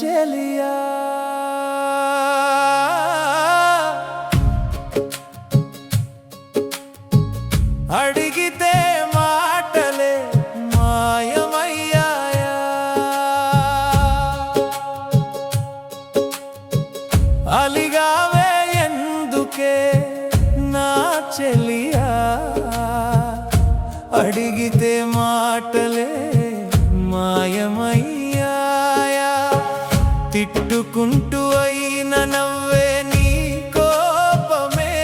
చెలియా అడిగితే మాటలే మాయమయ్యాయా అలిగావే ఎందుకే నా చెలియా అడిగితే మాటలే మాయమయ్యాయా తిట్టుకుంటూ అయిన నవ్వే నీ కోపమే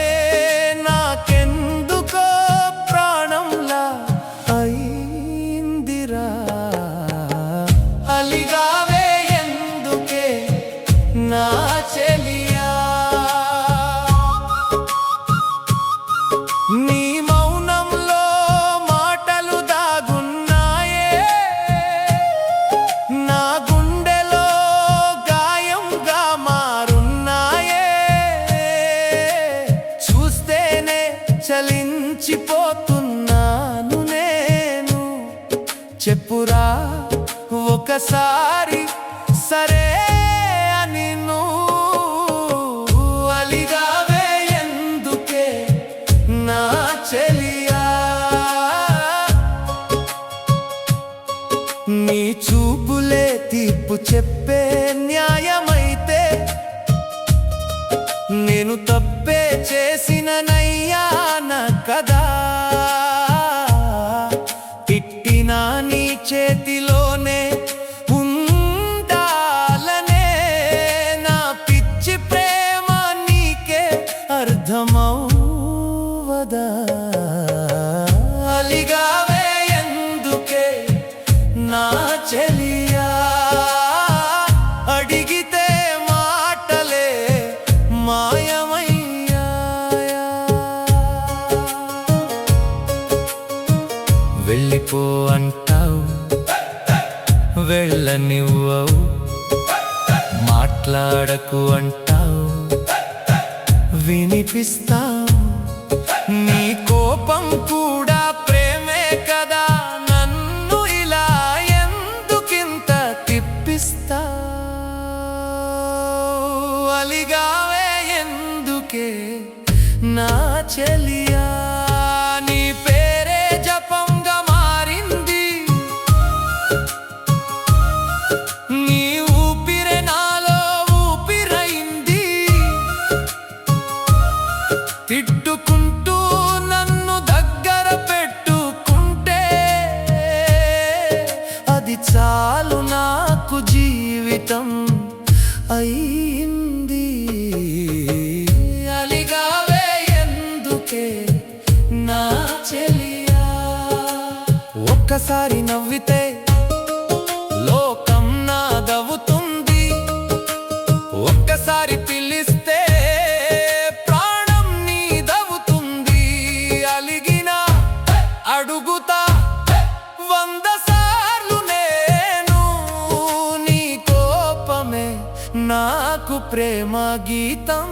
నాకెందుకో ప్రాణంలా అయిందిరా అలిగావే ఎందుకే నా చెలియా నీ మౌనంలో మాటలు దాగున్నాయే నా గుండెలో గాయంగా మారున్నాయే చూస్తేనే చలించిపోతున్నాను నేను చెప్పురా ఒకసారి సరే అని నువ్వు అలిగావే ఎందుకే నా చెలియా నీ చూపులే తీర్పు చెప్పే న్యాయమైతే నేను తప్పే చేసిననయ్యాన కదా తిట్టినా నీ చేతిలోనే ఉండాలనే నా పిచ్చి ప్రేమ నీకే అర్థమవ్వదా అలిగావే ఎందుకే నా చెలియా అడిగితే మాటలే మాయమయ్యాయా వెళ్ళిపో అంటావు వెళ్ళనివ్వవు మాట్లాడకు అంటావు వినిపిస్తావు నీ కోపం కూడా ప్రేమే కదా నన్ను ఇలా ఎందుకింత తిప్పిస్తావు అలిగావే ఎందుకే నా చెలియా నీ పేరే జపంగా మారింది నీ ఊపిరే నాలో ఊపిరైంది తిట్టుకుంటూ నన్ను దగ్గర పెట్టుకుంటే అది చాలు నాకు జీవితం అయింది అలిగావే ఎందుకే నా చెలియా ఒక్కసారి నవ్వితే లోకం నాదవుతుంది ఒక్కసారి పిలిస్తే ప్రాణం నీదవుతుంది అలిగినా అడుగుతా 100 సార్లు నేను నీ కోపమే నాకు ప్రేమ గీతం